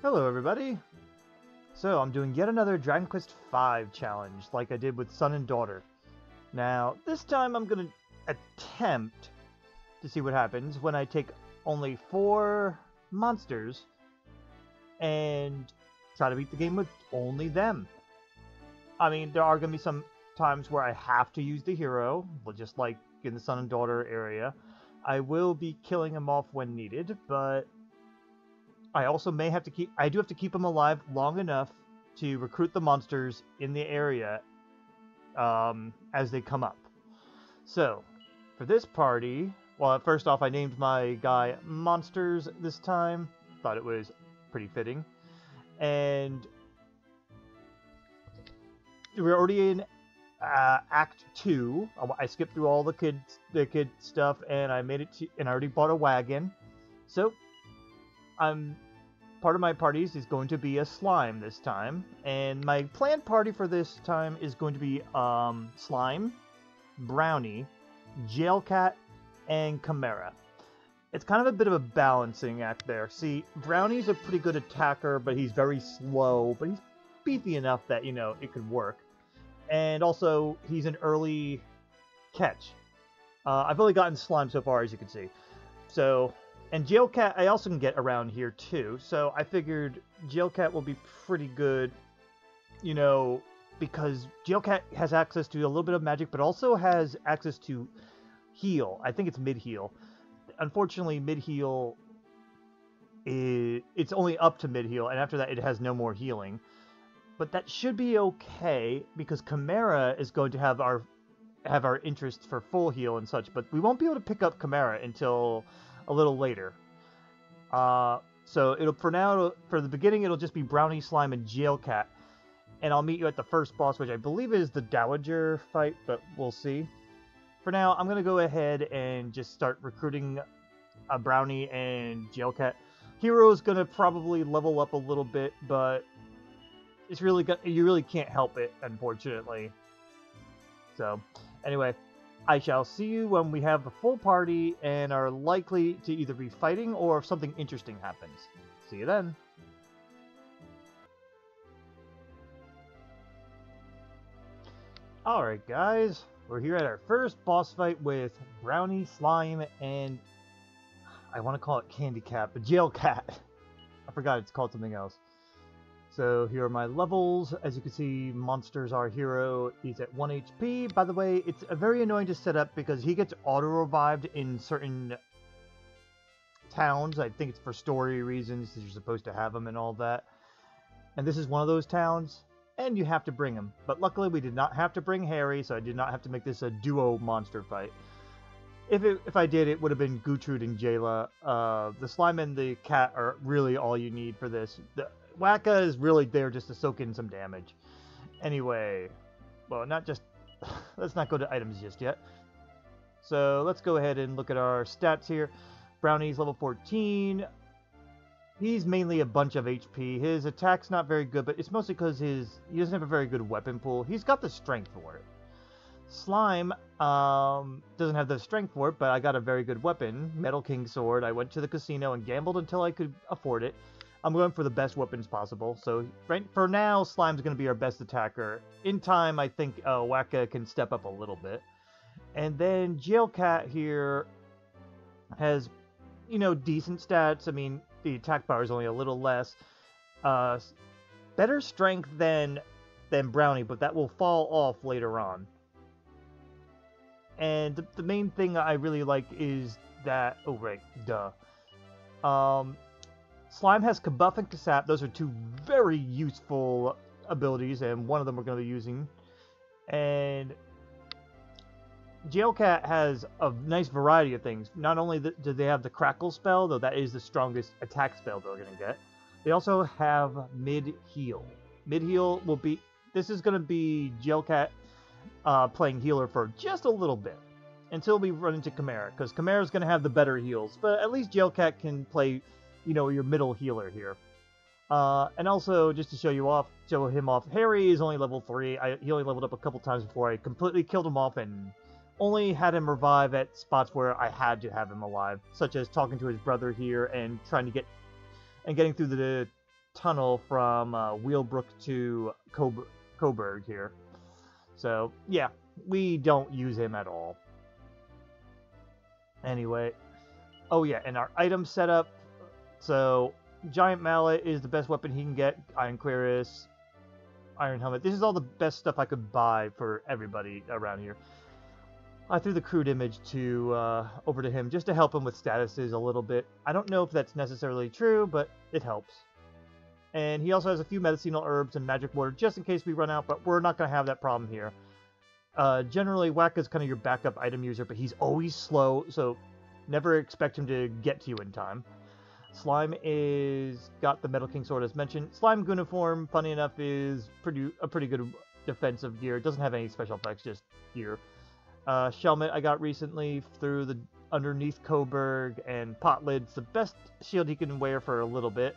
Hello everybody! So I'm doing yet another Dragon Quest V challenge like I did with Son and Daughter. Now this time I'm going to attempt to see what happens when I take only 4 monsters and try to beat the game with only them. I mean, there are going to be some times where I have to use the hero, just like in the Son and Daughter area. I will be killing them off when needed, but I also may have to I do have to keep them alive long enough to recruit the monsters in the area as they come up. So, for this party, well, first off, I named my guy Monsters this time. Thought it was pretty fitting. And we're already in Act 2. I skipped through all the kid stuff, and I made it to, and I already bought a wagon. So, part of my parties is going to be a slime this time, and my planned party for this time is going to be slime, Brownie, Jailcat, and Chimaera. It's kind of a bit of a balancing act there. See, Brownie's a pretty good attacker, but he's very slow, but he's beefy enough that, you know, it could work. And also, he's an early catch. I've only gotten slime so far, as you can see. So, and Jailcat I also can get around here too, so I figured Jailcat will be pretty good, you know, because Jailcat has access to a little bit of magic, but also has access to heal. I think it's mid-heal. Unfortunately, mid-heal, it's only up to mid-heal, and after that it has no more healing. But that should be okay, because Chimaera is going to have our interests for full heal and such, but we won't be able to pick up Chimaera until a little later. So it'll for the beginning it'll just be Brownie, Slime, and Jailcat, and I'll meet you at the first boss, which I believe is the Dowager fight, but we'll see. For now, I'm gonna go ahead and just start recruiting a Brownie and Jailcat. Hero's gonna probably level up a little bit, but it's really you really can't help it, unfortunately. So anyway, I shall see you when we have the full party and are likely to either be fighting or if something interesting happens. See you then. Alright guys, we're here at our first boss fight with Brownie, Slime, and I want to call it Candy Cat, but Jailcat. I forgot it's called something else. So here are my levels. As you can see, Monsters our hero. He's at 1 HP. By the way, it's very annoying to set up because he gets auto-revived in certain towns. I think it's for story reasons. You're supposed to have him and all that. And this is one of those towns, and you have to bring him. But luckily, we did not have to bring Harry, so I did not have to make this a duo monster fight. If I did, it would have been Gutrud and Jayla. The Slime and the Cat are really all you need for this. Wacka is really there just to soak in some damage. Anyway, well, let's not go to items just yet. So let's go ahead and look at our stats here. Brownie's level 14. He's mainly a bunch of HP. His attack's not very good, but it's mostly because he doesn't have a very good weapon pool. He's got the strength for it. Slime doesn't have the strength for it, but I got a very good weapon, Metal King Sword. I went to the casino and gambled until I could afford it. I'm going for the best weapons possible, so right for now, Slime's going to be our best attacker. In time, I think Wacka can step up a little bit. And then Jailcat here has, you know, decent stats. I mean, the attack power is only a little less. Better strength than Brownie, but that will fall off later on. And the main thing I really like is that... Oh, right. Duh. Slime has Kabuff and Kasap. Those are 2 very useful abilities, and one of them we're going to be using. And Jailcat has a nice variety of things. Not only do they have the Crackle spell, though that is the strongest attack spell they're going to get, they also have mid-heal. Mid-heal will be... This is going to be Jailcat playing healer for just a little bit, until we run into Chimaera, because Chimaera's going to have the better heals, but at least Jailcat can play, you know, your middle healer here. And also, just to show him off, Harry is only level 3. He only leveled up a couple times before I completely killed him off and only had him revive at spots where I had to have him alive, such as talking to his brother here and trying to getting through the tunnel from Wheelbrook to Coburg here. So, yeah, we don't use him at all. Anyway, oh yeah, and our item setup. So, Giant Mallet is the best weapon he can get. Iron Cuirass, Iron Helmet. This is all the best stuff I could buy for everybody around here. I threw the crude image to over to him just to help him with statuses a little bit. I don't know if that's necessarily true, but it helps. And he also has a few medicinal herbs and magic water just in case we run out, but we're not going to have that problem here. Generally, Wacka's kind of your backup item user, but he's always slow, so never expect him to get to you in time. Slime is got the Metal King Sword as mentioned. Slime Guniform, funny enough, is a pretty good defensive gear. It doesn't have any special effects, just gear. Shelmet I got recently through the underneath Coburg, and Pot Lid's the best shield he can wear for a little bit.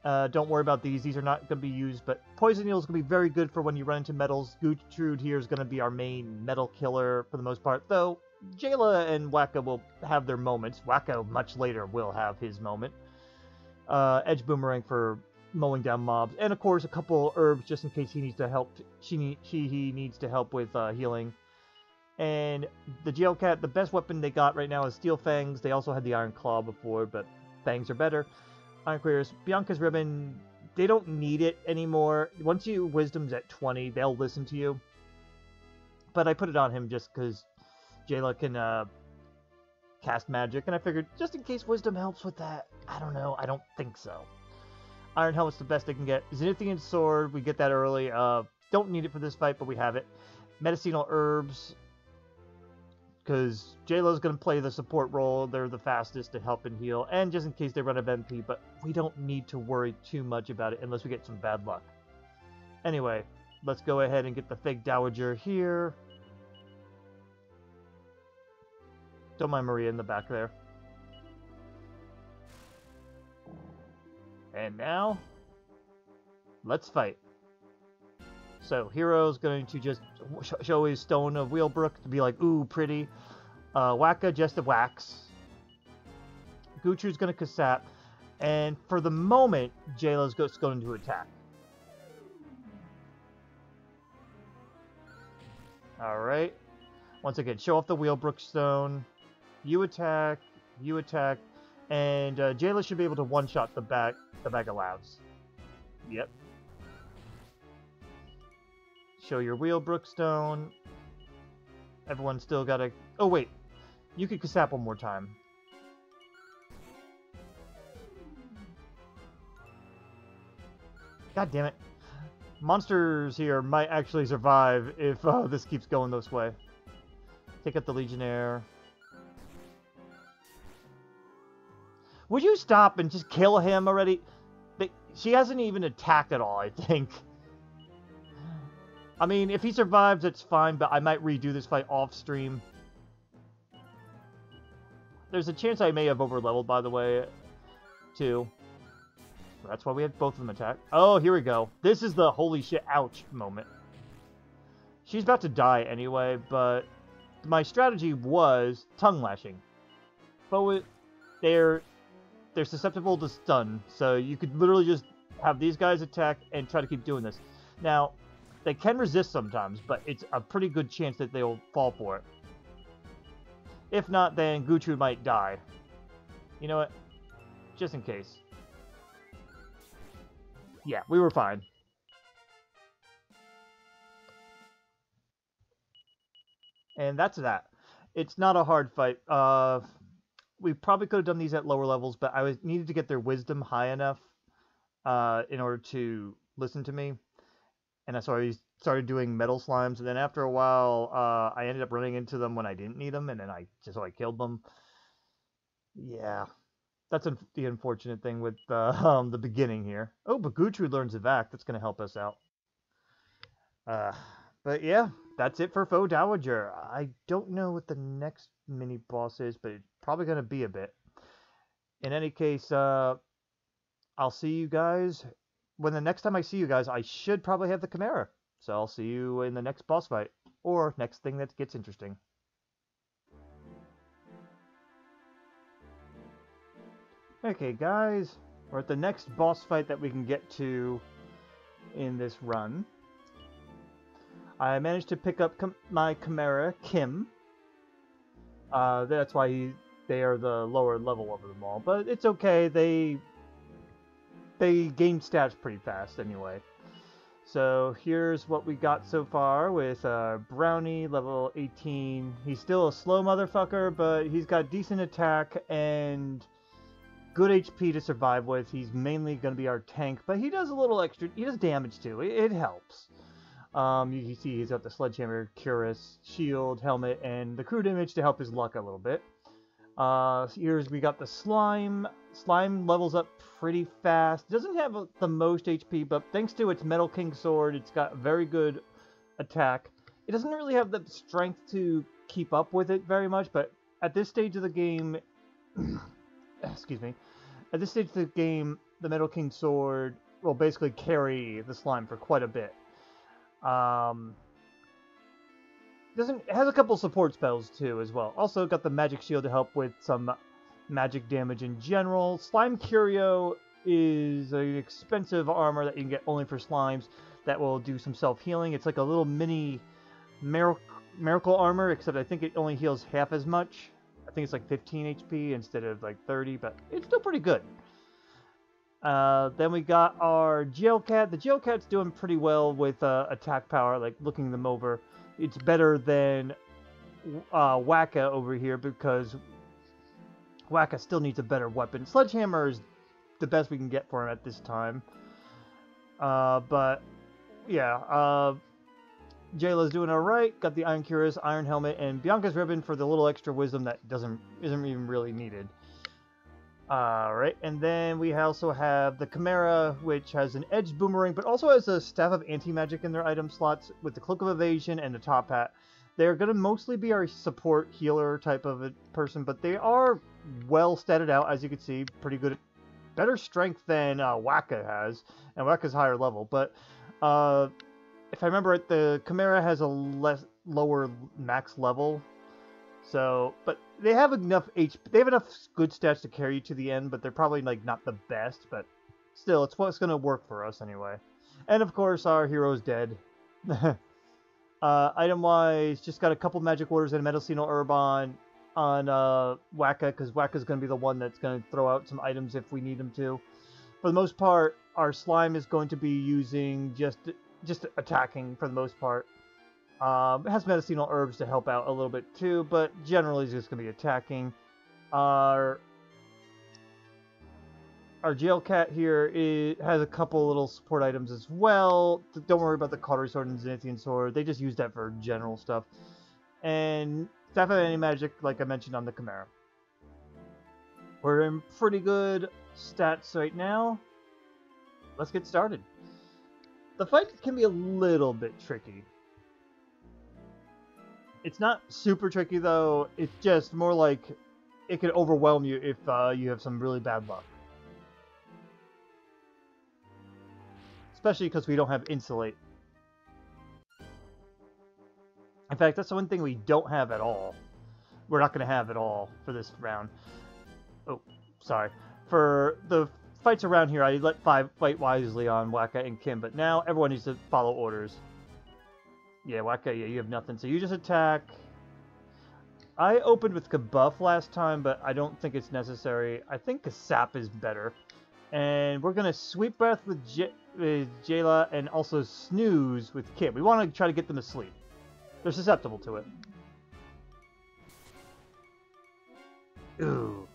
Don't worry about these. These are not going to be used, but Poison Eel is going to be very good for when you run into metals. Gertrude here is going to be our main metal killer for the most part, though Jayla and Wacka will have their moments. Wacka, much later, will have his moment. Edge Boomerang for mowing down mobs, and of course a couple herbs just in case he needs to help. He needs to help with healing. And the Jailcat, the best weapon they got right now is Steel Fangs. They also had the Iron Claw before, but Fangs are better. Iron Cuirass, Bianca's Ribbon, they don't need it anymore. Once you Wisdom's at 20, they'll listen to you. But I put it on him just because Jayla can cast magic, and I figured just in case Wisdom helps with that. I don't know, I don't think so. Iron Helmet's the best they can get. Zenithian Sword, we get that early. Don't need it for this fight, but we have it. Medicinal Herbs, because Jayla's going to play the support role. They're the fastest to help and heal, and just in case they run out of MP, but we don't need to worry too much about it unless we get some bad luck. Anyway, let's go ahead and get the fake Dowager here. Don't mind Maria in the back there. And now, let's fight. So, Hero's going to just show his Stone of Wheelbrook to be like, ooh, pretty. Wacka, just a wax. Guchu's going to Kasap. And for the moment, Jayla's just going to attack. Alright. Once again, show off the Wheelbrook Stone. You attack, and Jayla should be able to one-shot the bag of Louds. Yep. Show your Wheelbrook Stone. Everyone's still got to... Oh, wait. You could Kasap one more time. God damn it. Monsters here might actually survive if this keeps going this way. Take out the Legionnaire. Would you stop and just kill him already? She hasn't even attacked at all, I think. I mean, if he survives, it's fine, but I might redo this fight off-stream. There's a chance I may have over-leveled, by the way, too. That's why we had both of them attack. Oh, here we go. This is the holy shit, ouch moment. She's about to die anyway, but my strategy was tongue lashing. But they're susceptible to stun, so you could literally just have these guys attack and try to keep doing this. Now, they can resist sometimes, but it's a pretty good chance that they'll fall for it. If not, then Guchu might die. You know what? Just in case. Yeah, we were fine. And that's that. It's not a hard fight. We probably could have done these at lower levels, but I needed to get their wisdom high enough in order to listen to me. And so I started doing metal slimes, and then after a while, I ended up running into them when I didn't need them, and then I killed them. Yeah, that's the unfortunate thing with the beginning here. Oh, but Guchu learns Evac. That's going to help us out. But yeah, that's it for Faux Dowager. I don't know what the next mini boss is, but it's probably going to be a bit. In any case, I'll see you guys. When the next time I see you guys, I should probably have the Chimaera. So I'll see you in the next boss fight, or next thing that gets interesting. Okay, guys, We're at the next boss fight that we can get to in this run. I managed to pick up my Chimaera, Kim. That's why they are the lower level of them all, but it's okay. They gain stats pretty fast anyway. So here's what we got so far with Brownie, level 18. He's still a slow motherfucker, but he's got decent attack and good HP to survive with. He's mainly going to be our tank, but he does a little extra. He does damage too. It helps. You see he's got the sledgehammer, cuirass, shield, helmet, and the crude image to help his luck a little bit. Here's we got the slime. Slime levels up pretty fast. Doesn't have the most HP, but thanks to its Metal King sword, it's got very good attack. It doesn't really have the strength to keep up with it very much, but at this stage of the game, excuse me, at this stage of the game, the Metal King sword will basically carry the slime for quite a bit. It has a couple support spells too as well. Also got the magic shield to help with some magic damage in general. Slime Curio is an expensive armor that you can get only for slimes that will do some self-healing. It's like a little mini miracle armor, except I think it only heals half as much. I think it's like 15 HP instead of like 30, but it's still pretty good. Then we got our Jailcat. The Jailcat's doing pretty well with attack power, like looking them over. It's better than Wacka over here because Wacka still needs a better weapon. Sledgehammer is the best we can get for him at this time. But yeah, Jayla's doing alright. Got the Iron Cuirass, Iron Helmet, and Bianca's Ribbon for the little extra wisdom that isn't even really needed. Alright, and then we also have the Chimaera, which has an edged boomerang, but also has a Staff of Anti-Magic in their item slots with the Cloak of Evasion and the top hat. They're going to mostly be our support healer type of a person, but they are well statted out, as you can see. Pretty good, better strength than Wacka has, and Wacka's higher level, but if I remember right, the Chimaera has a lower max level. So, but they have enough HP. They have enough good stats to carry you to the end, but they're probably like not the best. But still, it's what's gonna work for us anyway. And of course, our hero's dead. Item-wise, just got a couple magic orders and a medicinal herb on Wacka, because Wacka's gonna be the one that's gonna throw out some items if we need him to. For the most part, our slime is going to be using just attacking for the most part. It has medicinal herbs to help out a little bit too, but generally it's just going to be attacking. Our Jailcat here has a couple little support items as well. Don't worry about the Cautery Sword and Xanthian Sword. They just use that for general stuff. And Staff of Anti-Magic, like I mentioned on the Chimaera. We're in pretty good stats right now. Let's get started. The fight can be a little bit tricky. It's not super tricky, though. It's just more like it can overwhelm you if you have some really bad luck. Especially because we don't have Insulate. In fact, that's the one thing we don't have at all. We're not going to have at all for this round. Oh, sorry. For the fights around here, I let 5 fight wisely on Wacka and Kim, but now everyone needs to follow orders. Yeah, Wacka, yeah, you have nothing, so you just attack. I opened with Kabuff last time, but I don't think it's necessary. I think Kasap is better. And we're going to Sweet Breath with Jayla and also Snooze with Kim. We want to try to get them asleep. They're susceptible to it. Ooh.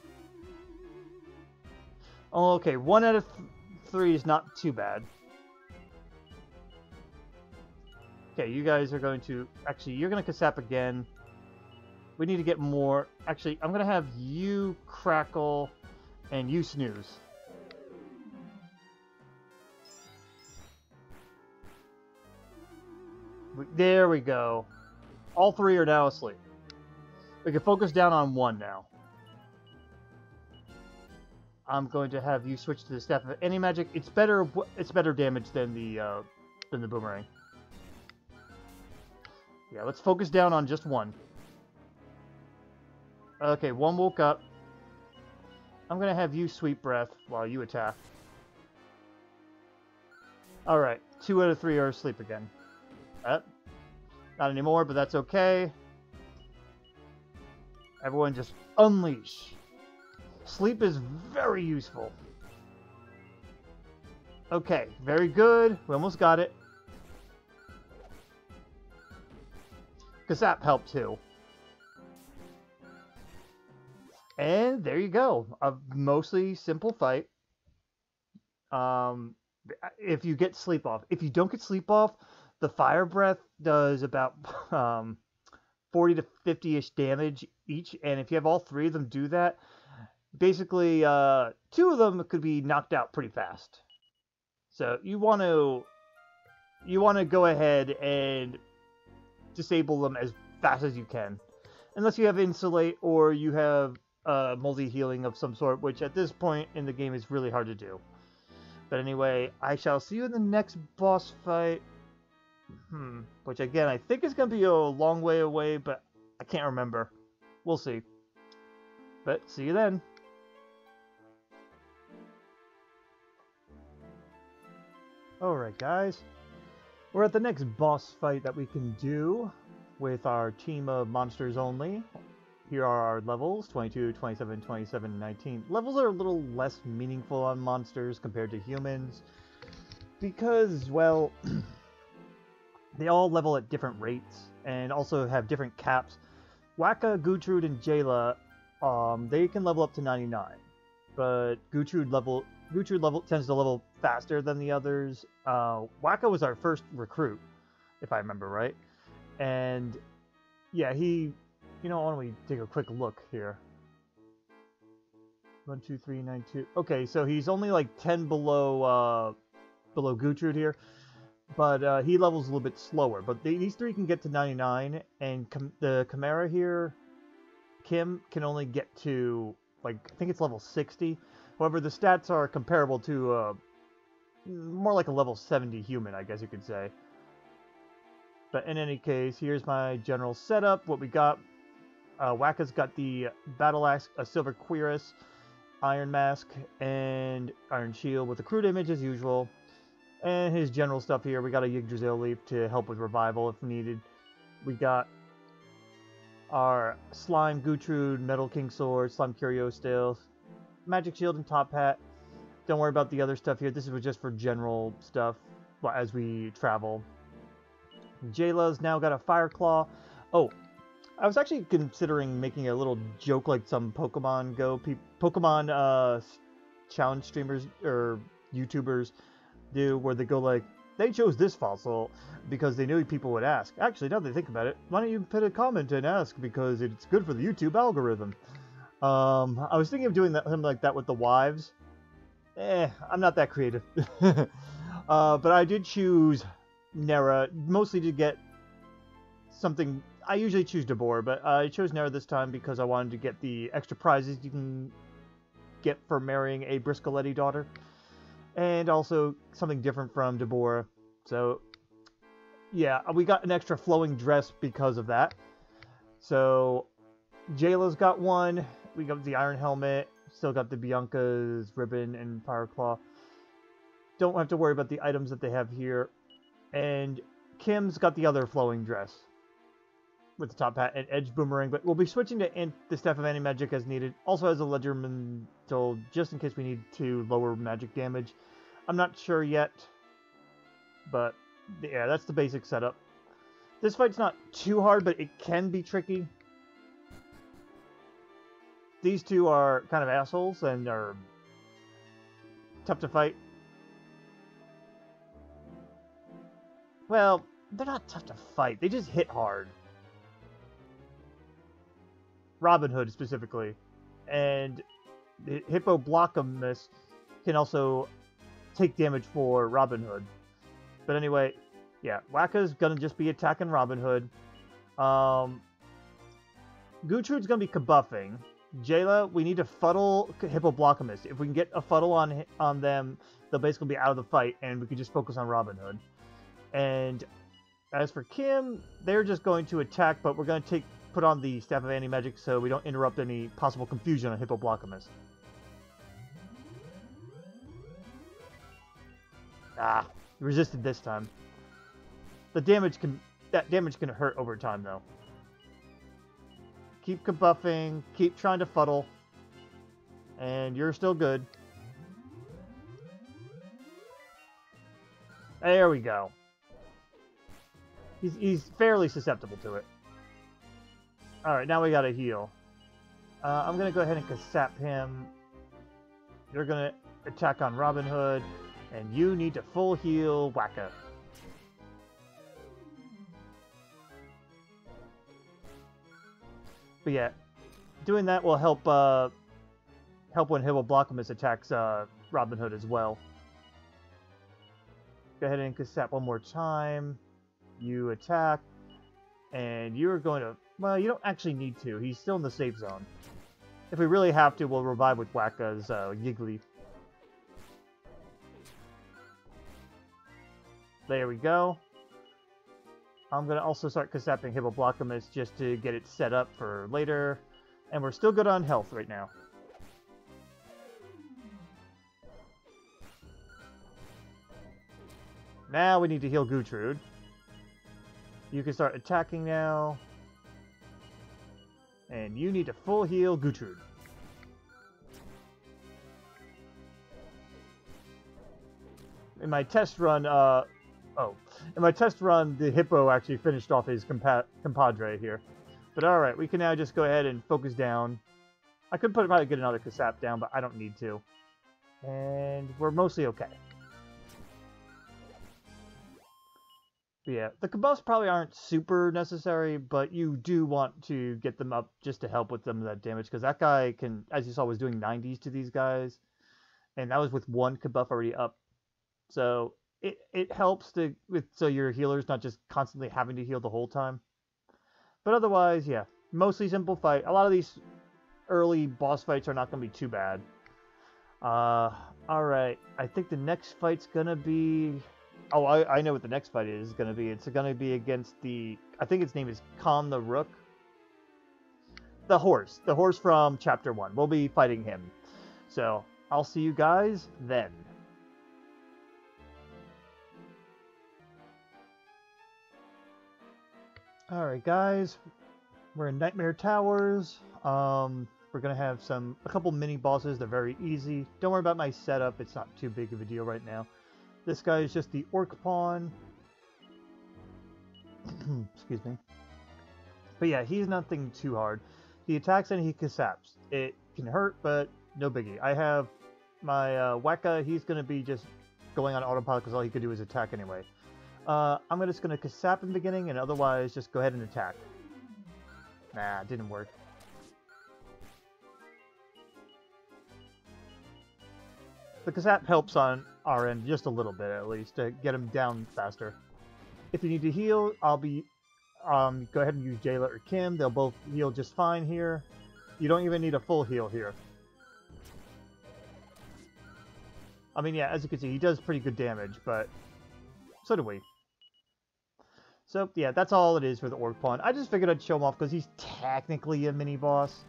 Oh, okay, 1 out of 3 is not too bad. Okay, you guys are going to... Actually, you're going to Kasap again. We need to get more... Actually, I'm going to have you Crackle and you Snooze. There we go. All 3 are now asleep. We can focus down on 1 now. I'm going to have you switch to the Staff of Anti-Magic. It's better damage than the boomerang. Yeah, let's focus down on just 1. Okay, 1 woke up. I'm gonna have you Sweet Breath while you attack. Alright, 2 out of 3 are asleep again. Not anymore, but that's okay. Everyone just unleash. Sleep is very useful. Okay, very good. We almost got it. Kasap helped too. And there you go. A mostly simple fight. If you get sleep off. If you don't get sleep off, the fire breath does about 40 to 50-ish damage each. And if you have all 3 of them do that, basically 2 of them could be knocked out pretty fast. So you want to go ahead and disable them as fast as you can. Unless you have Insulate or you have multi-healing of some sort, which at this point in the game is really hard to do. But anyway, I shall see you in the next boss fight. Which again, I think is going to be a long way away, but I can't remember. We'll see. But see you then. Alright guys, we're at the next boss fight that we can do with our team of monsters only. Here are our levels, 22, 27, 27, 19. Levels are a little less meaningful on monsters compared to humans because, well, they all level at different rates and also have different caps. Waka, Gutrud, and Jayla, they can level up to 99, but Gutrud tends to level faster than the others. Waka was our first recruit, if I remember right. And yeah, why don't we take a quick look here? 1, 2, 3, 9, 2. Okay, so he's only like 10 below Gutrud here, but he levels a little bit slower. But these 3 can get to 99, and the Chimaera here, Kim, can only get to, like, I think it's level 60. However, the stats are comparable to more like a level 70 human, I guess you could say. But in any case, here's my general setup. What we got, Waka's got the Battle Axe, a Silver Cuirass, Iron Mask, and Iron Shield with a crude image as usual. And his general stuff here, we got a Yggdrasil Leaf to help with revival if needed. We got our Slime Gutrud, Metal King Sword, Slime Curio Steel, Magic Shield, and Top Hat. Don't worry about the other stuff here. This was just for general stuff as we travel. Jayla's now got a Fire Claw. Oh, I was actually considering making a little joke like some Pokemon challenge streamers or YouTubers do, where they go like, they chose this fossil because they knew people would ask. Actually, now that I think about it, why don't you put a comment and ask because it's good for the YouTube algorithm. I was thinking of doing something like that with the wives. I'm not that creative. But I did choose Nera, mostly to get something. I usually choose Dabor, but I chose Nera this time because I wanted to get the extra prizes you can get for marrying a Briscoletti daughter. And also something different from Dabor. So, yeah, we got an extra flowing dress because of that. So, Jayla's got one. We got the Iron Helmet. Still got the Bianca's ribbon and Fire Claw. Don't have to worry about the items that they have here. And Kim's got the other flowing dress with the top hat and edge boomerang, but we'll be switching to the Staff of Anti-Magic as needed. Also has a Ledgermental just in case we need to lower magic damage. I'm not sure yet, but yeah, that's the basic setup. This fight's not too hard, but it can be tricky. These two are kind of assholes and are tough to fight. Well, they're not tough to fight. They just hit hard. Robin Hood specifically. And the Hippoblocomus can also take damage for Robin Hood. But anyway, yeah, Waka's gonna just be attacking Robin Hood. Gutrud's gonna be kabuffing. Jayla, we need to fuddle Hippoblocomus. If we can get a fuddle on them, they'll basically be out of the fight, and we can just focus on Robin Hood. And as for Kim, they're just going to attack, but we're going to put on the Staff of Anti-Magic so we don't interrupt any possible confusion on Hippoblocomus. Ah, resisted this time. That damage can hurt over time though. Keep buffing, keep trying to fuddle, and you're still good. There we go. He's fairly susceptible to it. Alright, now we gotta heal. I'm gonna go ahead and Kasap him. You're gonna attack on Robin Hood, and you need to full heal Wacka. But yeah, doing that will help when Hippoblocomus attacks Robin Hood as well. Go ahead and Kasap one more time. You attack, and you're going to... Well, you don't actually need to. He's still in the safe zone. If we really have to, we'll revive with Wacka's Giggly. There we go. I'm going to also start Kasapping Hippoblocomus just to get it set up for later. And we're still good on health right now. Now we need to heal Gutrud. You can start attacking now. And you need to full heal Gutrud. In my test run, in my test run, the Hippo actually finished off his compadre here. But alright, we can now just go ahead and focus down. I could probably get another Kasap down, but I don't need to. And we're mostly okay. But yeah, the Cabots probably aren't super necessary, but you do want to get them up just to help with some of that damage, because that guy can, as you saw, was doing 90s to these guys, and that was with one Kabuff already up. So it helps so your healer's not just constantly having to heal the whole time. But otherwise, yeah, mostly simple fight. A lot of these early boss fights are not going to be too bad. Alright, I think the next fight's going to be... Oh, I know what the next fight is going to be. It's going to be against the... I think its name is Khan the Rook. The horse. The horse from Chapter 1. We'll be fighting him. So, I'll see you guys then. Alright guys, we're in Nightmare Towers. We're going to have a couple mini bosses. They're very easy. Don't worry about my setup. It's not too big of a deal right now. This guy is just the Orc Pawn. Excuse me. But yeah, he's nothing too hard. He attacks and he Kasaps. It can hurt, but no biggie. I have my Wacka. He's going to be just going on autopilot because all he could do is attack anyway. I'm just going to Kasap in the beginning, and otherwise just go ahead and attack. Nah, it didn't work. The Kasap helps on our end just a little bit, at least, to get him down faster. If you need to heal, I'll be... go ahead and use Jayla or Kim. They'll both heal just fine here. You don't even need a full heal here. I mean, yeah, as you can see, he does pretty good damage, but so do we. So, yeah, that's all it is for the Orc Pawn. I just figured I'd show him off because he's technically a mini-boss.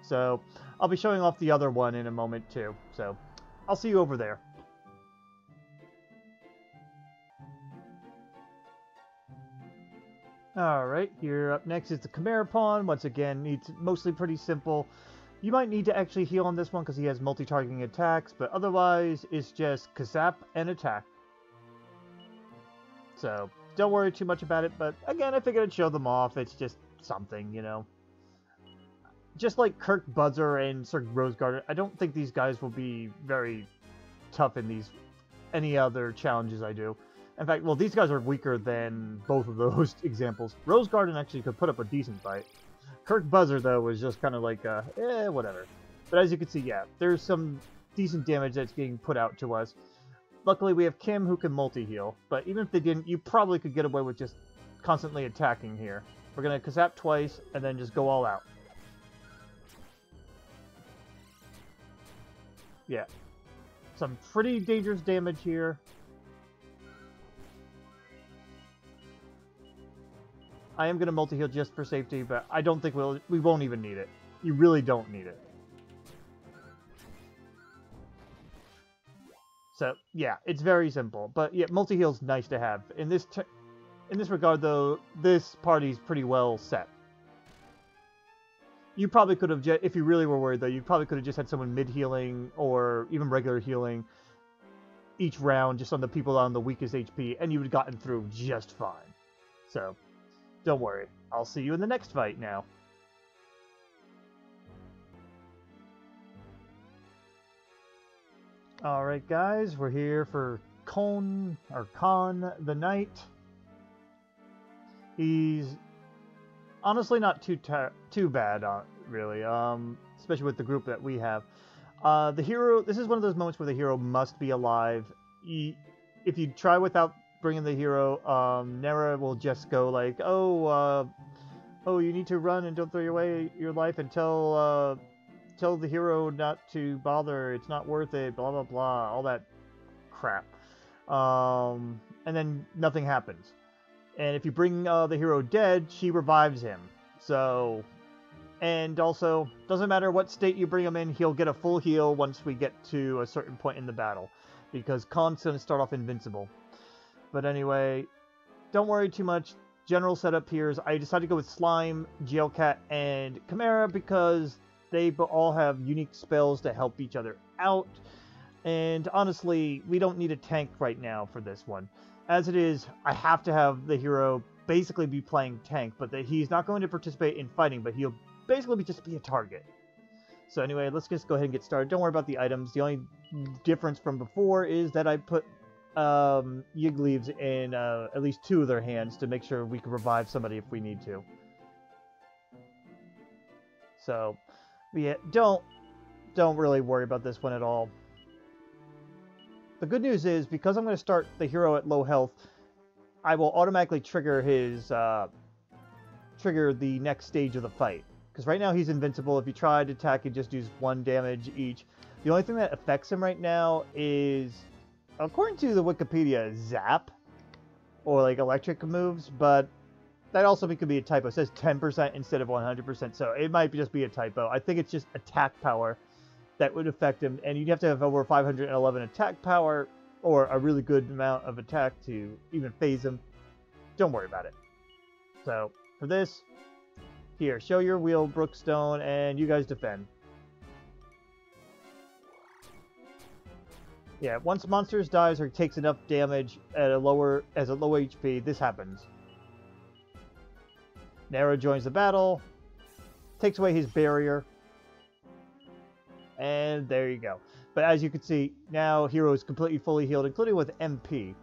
So, I'll be showing off the other one in a moment, too. So, I'll see you over there. Alright, here up next is the Chimaera Pawn. Once again, it's mostly pretty simple. You might need to actually heal on this one because he has multi-targeting attacks, but otherwise, it's just Kasap and attack. So, don't worry too much about it, but again, I figured I'd show them off. It's just something, you know. Just like Kirk Buzzer and Sir Rosegarden, I don't think these guys will be very tough in any other challenges I do. In fact, well, these guys are weaker than both of those examples. Rosegarden actually could put up a decent fight. Kirk Buzzer, though, was just kind of like, whatever. But as you can see, yeah, there's some decent damage that's being put out to us. Luckily, we have Kim who can multi-heal, but even if they didn't, you probably could get away with just constantly attacking here. We're going to Kasap twice, and then just go all out. Yeah. Some pretty dangerous damage here. I am going to multi-heal just for safety, but I don't think we won't even need it. You really don't need it. So yeah, it's very simple. But yeah, multi-heal's nice to have. In this regard, though, this party's pretty well set. You probably could have, if you really were worried, though, you probably could have just had someone mid-healing or even regular healing each round just on the people on the weakest HP, and you would have gotten through just fine. So, don't worry. I'll see you in the next fight now. Alright guys, we're here for Khan the Knight. He's honestly not too bad, really, especially with the group that we have. The hero, this is one of those moments where the hero must be alive. If you try without bringing the hero, Nera will just go like, oh, you need to run and don't throw away your life and tell the hero not to bother, it's not worth it, blah blah blah, all that crap. And then nothing happens. And if you bring the hero dead, she revives him. So, and also, doesn't matter what state you bring him in, he'll get a full heal once we get to a certain point in the battle. Because Khan's going to start off invincible. But anyway, don't worry too much. General setup here is I decided to go with Slime, Jailcat, and Chimaera because they all have unique spells to help each other out. And honestly, we don't need a tank right now for this one. As it is, I have to have the hero basically be playing tank, but that he's not going to participate in fighting, but he'll basically just be a target. So anyway, let's just go ahead and get started. Don't worry about the items. The only difference from before is that I put Yig leaves in at least 2 of their hands to make sure we can revive somebody if we need to. So, yeah, don't really worry about this one at all. The good news is, because I'm going to start the hero at low health, I will automatically trigger his trigger the next stage of the fight. Because right now he's invincible. If you try to attack, it just does 1 damage each. The only thing that affects him right now is, according to the Wikipedia, zap or like electric moves, but that also could be a typo. It says 10% instead of 100%, so it might just be a typo. I think it's just attack power that would affect him, and you'd have to have over 511 attack power or a really good amount of attack to even phase him. Don't worry about it. So for this, here, show your wheel, Brookstone, and you guys defend. Yeah, once monsters dies or takes enough damage at a low HP, this happens. Nera joins the battle, takes away his barrier, and there you go. But as you can see, now hero is completely fully healed, including with MP.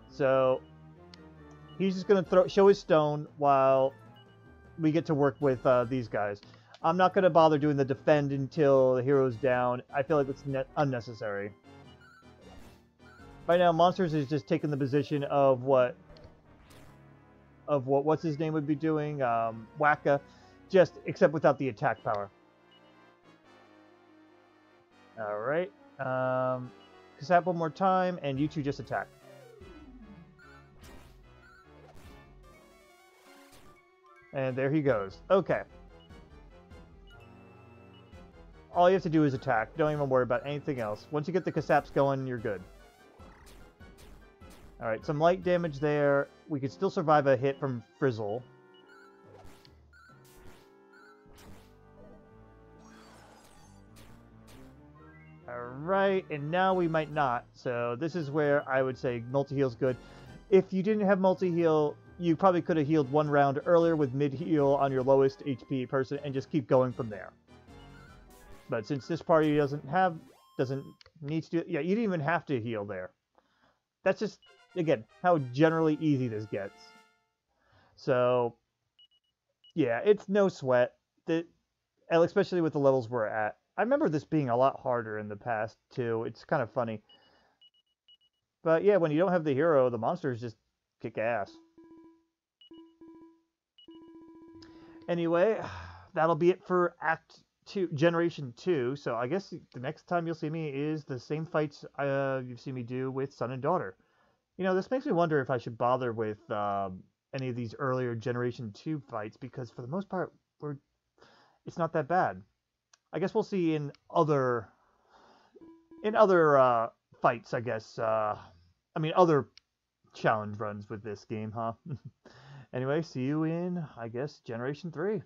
So he's just going to show his stone while we get to work with these guys. I'm not going to bother doing the defend until the hero's down. I feel like it's unnecessary. Right now, Monsters is just taking the position of what's his name would be doing, Wacka, just except without the attack power. All right, Kasap one more time, and you two just attack. And there he goes. Okay. All you have to do is attack. Don't even worry about anything else. Once you get the Kasaps going, you're good. Alright, some light damage there. We could still survive a hit from Frizzle. Alright, and now we might not. So this is where I would say multi-heal's good. If you didn't have multi-heal, you probably could have healed 1 round earlier with mid-heal on your lowest HP person and just keep going from there. But since this party doesn't need to do, yeah, you didn't even have to heal there. That's just, again, how generally easy this gets. So, yeah, it's no sweat. Especially with the levels we're at. I remember this being a lot harder in the past, too. It's kind of funny. But yeah, when you don't have the hero, the monsters just kick ass. Anyway, that'll be it for Generation 2. So I guess the next time you'll see me is the same fights you've seen me do with Son and Daughter. You know, this makes me wonder if I should bother with any of these earlier Generation 2 fights, because for the most part, it's not that bad. I guess we'll see in in other fights, I guess. I mean, other challenge runs with this game, huh? Anyway, see you in, I guess, Generation 3.